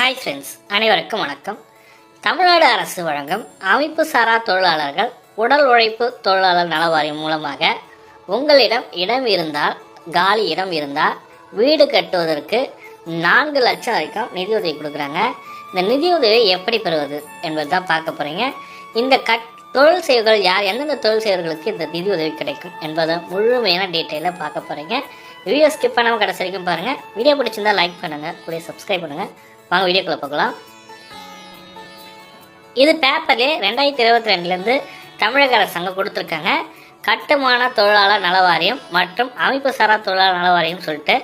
Hi friends, அனைவருக்கும் வணக்கம். தமிழ்நாடு அரசு வழங்கும் அமைப்பு சாரா தொழிலாளர்கள் உடல் உழைப்பு தொழிலாளர் நல வாரியம் மூலமாக உங்களிடம் இடம் இருந்தால், காலி இடம் இருந்தால் வீடு கட்டுவதற்கு 4 லட்சம் வரைக்கும் நிதியுதவி கொடுக்குறாங்க. இந்த நிதியுதவியை எப்படி பெறுவது என்பது தான் பார்க்க போகிறீங்க. இந்த தொழில் செய்வர்கள் யார், எந்தெந்த தொழில் செய்வர்களுக்கு இந்த நிதியுதவி கிடைக்கும் என்பதை முழுமையான டீட்டெயிலாக பார்க்க போகிறீங்க. வீடியோ ஸ்கிப் பண்ணாமல் கடைசி வரைக்கும் பாருங்கள். வீடியோ பிடிச்சிருந்தால் லைக் பண்ணுங்கள், கூட சப்ஸ்கிரைப் பண்ணுங்கள். வாங்க வீடியோக்குள்ளே பார்க்கலாம். இது பேப்பர்லேயே 2022 தமிழக அரசாங்கம் கொடுத்துருக்காங்க. கட்டுமான தொழிலாளர் நல வாரியம் மற்றும் அமைப்பு சாரா தொழிலாளர் நல வாரியம் சொல்லிட்டு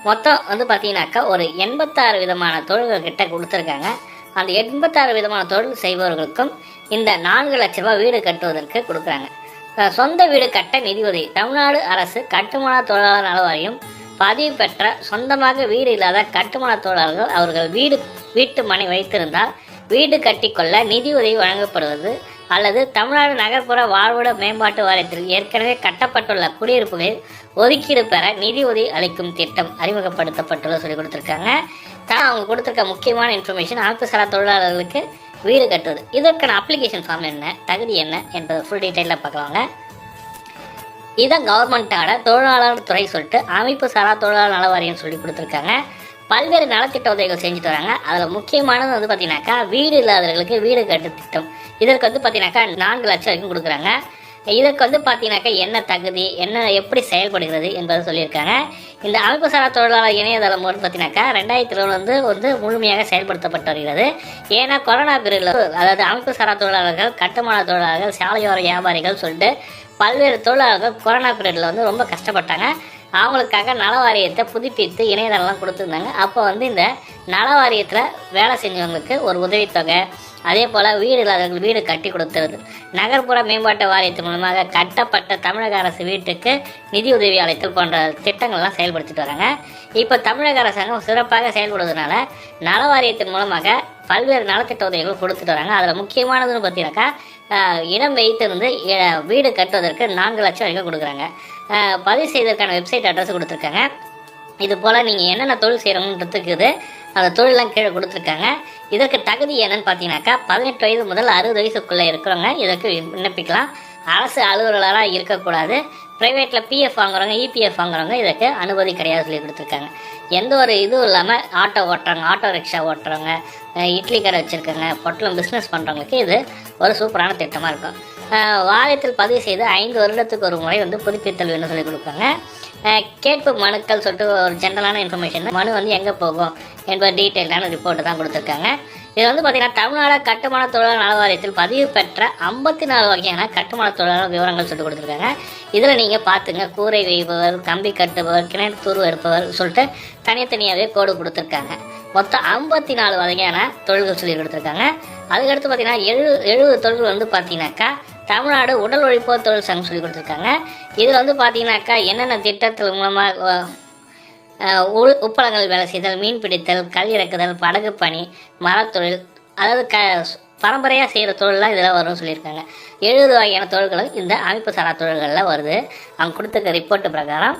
மொத்தம் பார்த்தீங்கன்னாக்கா ஒரு 86 விதமான தொழில்கள் கிட்ட கொடுத்துருக்காங்க. அந்த 86 விதமான தொழில் செய்பவர்களுக்கும் இந்த 4 லட்ச ரூபாய் வீடு கட்டுவதற்கு கொடுக்குறாங்க. சொந்த வீடு கட்ட நிதியுதவி தமிழ்நாடு அரசு கட்டுமான தொழிலாளர் நல வாரியம் பதிவு பெற்ற சொந்தமாக வீடு இல்லாத கட்டுமான தொழிலாளர்கள் அவர்கள் வீட்டு மனை வைத்திருந்தால் வீடு கட்டிக்கொள்ள நிதியுதவி வழங்கப்படுவது, அல்லது தமிழ்நாடு நகர்ப்புற வாழ்விட மேம்பாட்டு வாரியத்தில் ஏற்கனவே கட்டப்பட்டுள்ள குடியிருப்புகளில் ஒதுக்கீடு பெற நிதி உதவி அளிக்கும் திட்டம் அறிமுகப்படுத்தப்பட்டுள்ள சொல்லி கொடுத்துருக்காங்க. அவங்க கொடுத்துருக்க முக்கியமான இன்ஃபர்மேஷன் அமைப்பு சாரா தொழிலாளர்களுக்கு வீடு கட்டுவது. இதற்கான அப்ளிகேஷன் ஃபார்ம் என்ன, தகுதி என்ன என்பதை ஃபுல் டீட்டெயிலாக பார்க்கலாங்க. இதான் கவர்மெண்ட்டோட தொழிலாளர் துறை சொல்லிட்டு அமைப்பு சாரா தொழிலாளர் நல வாரியம் சொல்லி கொடுத்துருக்காங்க. பல்வேறு நலத்திட்ட உதவிகள் செஞ்சுட்டு வராங்க. அதில் முக்கியமானது பார்த்தீங்கன்னாக்கா வீடு இல்லாதவர்களுக்கு வீடு கட்டு திட்டம். இதற்கு பார்த்தீங்கன்னாக்கா 4 லட்சம் வரைக்கும் கொடுக்குறாங்க. இதற்கு பார்த்தீங்கன்னாக்கா என்ன தகுதி, என்ன எப்படி செயல்படுகிறது என்பதை சொல்லியிருக்காங்க. இந்த அமைப்பு சாரா தொழிலாளர் இணையதளம் பார்த்தீங்கன்னாக்கா 2020 முழுமையாக செயல்படுத்தப்பட்டு வருகிறது. ஏன்னா கொரோனா பீரியடில் அதாவது அமைப்பு சாரா தொழிலாளர்கள், கட்டுமான தொழிலாளர்கள், சாலையோர வியாபாரிகள் சொல்லிட்டு பல்வேறு தொழிலாளர்கள் கொரோனா பீரியடில் ரொம்ப கஷ்டப்பட்டாங்க. அவங்களுக்காக நல வாரியத்தை புதுப்பித்து இணையதளம்லாம் கொடுத்துருந்தாங்க. அப்போ இந்த நல வாரியத்தில் வேலை செஞ்சவங்களுக்கு ஒரு உதவித்தொகை, அதே போல் வீடு இல்லாதவர்கள் வீடு கட்டி கொடுத்துருது, நகர்ப்புற மேம்பாட்டு வாரியத்தின் மூலமாக கட்டப்பட்ட தமிழக அரசு வீட்டுக்கு நிதி உதவி அளித்தல் போன்ற திட்டங்கள்லாம் செயல்படுத்திட்டு வராங்க. இப்போ தமிழக அரசாங்கம் சிறப்பாக செயல்படுவதனால நல வாரியத்தின் மூலமாக பல்வேறு நலத்திட்ட உதவிகள் கொடுத்துட்டு வராங்க. அதில் முக்கியமானதுன்னு பார்த்தீங்கன்னாக்கா இடம் வைத்திருந்து வீடு கட்டுவதற்கு 4 லட்சம் வரைக்கும் கொடுக்குறாங்க. பதிவு செய்வதற்கான வெப்சைட் அட்ரஸ் கொடுத்துருக்காங்க. இது போல் நீங்கள் என்னென்ன தொழில் செய்கிறோன்றதுக்கு அந்த தொழிலெலாம் கீழே கொடுத்துருக்காங்க. இதற்கு தகுதி என்னன்னு பார்த்தீங்கன்னாக்கா 18 வயது முதல் 60 வயசுக்குள்ளே இருக்கிறவங்க இதற்கு விண்ணப்பிக்கலாம். அரசு அலுவலராக இருக்கக்கூடாது. ப்ரைவேட்டில் பிஎஃப் வாங்குறவங்க, இபிஎஃப் வாங்குறவங்க இதற்கு அனுமதி கிடையாது சொல்லி கொடுத்துருக்காங்க. எந்த ஒரு இதுவும் இல்லாமல் ஆட்டோ ஓட்டுறவங்க, ஆட்டோ ரிக்ஷா ஓட்டுறவங்க, இட்லி கடை வச்சுருக்காங்க, பொட்டலம் பிஸ்னஸ் பண்ணுறவங்களுக்கு இது ஒரு சூப்பரான திட்டமாக இருக்கும். வாரியத்தில் பதிவு செய்து 5 வருடத்துக்கு ஒரு முறை புதுப்பித்தல் வேணும்னு சொல்லி கொடுப்பாங்க. கேட்பு மனுக்கள் சொல்லிட்டு ஒரு ஜென்ரலான இன்ஃபர்மேஷன், மனு எங்கே போகும் என்பது டீட்டெயிலான ரிப்போர்ட்டு தான் கொடுத்துருக்காங்க. இது பார்த்தீங்கன்னா தமிழ்நாடு கட்டுமான தொழிலாளர் நல வாரியத்தில் பதிவு பெற்ற 54 வகையான கட்டுமான தொழிலாளர் விவரங்கள் சொல்லிட்டு கொடுத்துருக்காங்க. இதில் நீங்கள் பார்த்துங்க, கூரை வைப்பவர், கம்பி கட்டுபவர், கிணறு தூர்வு எடுப்பவர் சொல்லிட்டு தனித்தனியாகவே கோடு கொடுத்துருக்காங்க. மொத்தம் 54 வகையான தொழில்கள் சொல்லி கொடுத்துருக்காங்க. அதுக்கடுத்து பார்த்தீங்கன்னா 70 தொழில்கள் பார்த்தீங்கன்னாக்கா தமிழ்நாடு உடல் உழைப்பு தொழில் சங்கம் சொல்லி கொடுத்துருக்காங்க. இதில் பார்த்தீங்கன்னாக்கா என்னென்ன திட்டத்தின் மூலமாக உப்பளங்கள் வேலை செய்தல், மீன் பிடித்தல், கல் இறக்குதல், படகு பணி, மரத்தொழில், அதாவது பரம்பரையாக செய்கிற தொழிலெலாம் இதெல்லாம் வரும்னு சொல்லியிருக்காங்க. 70 வகையான தொழில்களும் இந்த அமைப்பு சாரா தொழில்களில் வருது. அவங்க கொடுத்துருக்க ரிப்போர்ட்டு பிரகாரம்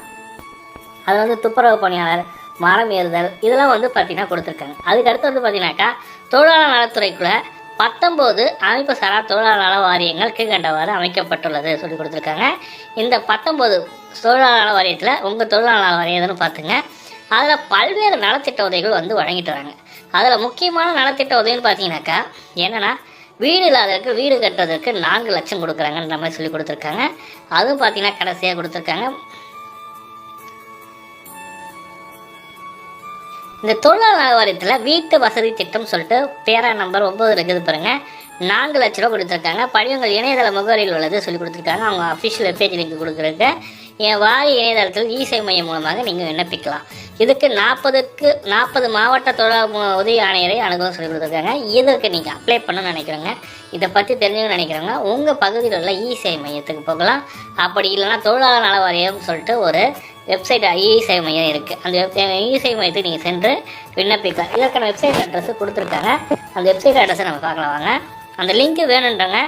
அது துப்புரவு பணியாளர், மரம் ஏறுதல், இதெல்லாம் பார்த்தீங்கன்னா கொடுத்துருக்காங்க. அதுக்கடுத்து பார்த்தீங்கன்னாக்கா தொழிலாளர் நலத்துறைக்குள்ள 19 அமைப்பு சாரா தொழிலாளர் நல வாரியங்கள் கீழ்கண்டவாறு அமைக்கப்பட்டுள்ளது சொல்லி கொடுத்துருக்காங்க. இந்த 19 தொழிலாளர் நல வாரியத்தில் உங்கள் தொழிலாளர் நல வாரியம் எதுன்னு பார்த்துங்க. அதில் பல்வேறு நலத்திட்ட உதவிகள் வழங்கிட்டு வராங்க. அதில் முக்கியமான நலத்திட்ட உதவின்னு பார்த்தீங்கன்னாக்கா என்னென்னா வீடு இல்லாதவருக்கு வீடு கட்டுறதுக்கு 4 லட்சம் கொடுக்குறாங்கன்ற மாதிரி சொல்லி கொடுத்துருக்காங்க. அதுவும் பார்த்தீங்கன்னா கடைசியாக கொடுத்துருக்காங்க. இந்த தொழிலாளர் நல வாரியத்தில் வீட்டு வசதி திட்டம் சொல்லிட்டு பேரா நம்பர் 9 இருக்குது பாருங்க, 4 லட்ச ரூபா கொடுத்துருக்காங்க. படிவங்கள் இணையதள முகவரியில் உள்ளது சொல்லி கொடுத்துருக்காங்க. அவங்க அஃபிஷியல் வெப்சைட் லிங்க் கொடுக்குறதுக்கு என் வாரிய இணையதளத்தில் இ-சேவை மையம் மூலமாக நீங்கள் விண்ணப்பிக்கலாம். இதுக்கு 40 மாவட்ட தொழிலாளர் உதவி ஆணையரை அணுகவும் சொல்லி கொடுத்துருக்காங்க. இதற்கு நீங்கள் அப்ளை பண்ணணும்னு நினைக்கிறோங்க, இதை பற்றி தெரிஞ்சுக்கணும்னு நினைக்கிறவங்க உங்கள் பகுதியில் உள்ள இ-சேவை மையத்துக்கு போகலாம். அப்படி இல்லைன்னா தொழிலாளர் நல வாரியம் சொல்லிட்டு ஒரு வெப்சைட் இ-சேவை மையம் இருக்குது. அந்த இ-சேவை மையத்துக்கு நீங்கள் சென்று விண்ணப்பிக்கலாம். இதற்கான வெப்சைட் அட்ரஸ் கொடுத்துருக்காங்க. அந்த வெப்சைட் அட்ரஸை நம்ம பார்க்கலாம் வாங்க. அந்த லிங்க்கு வேணுன்றவங்க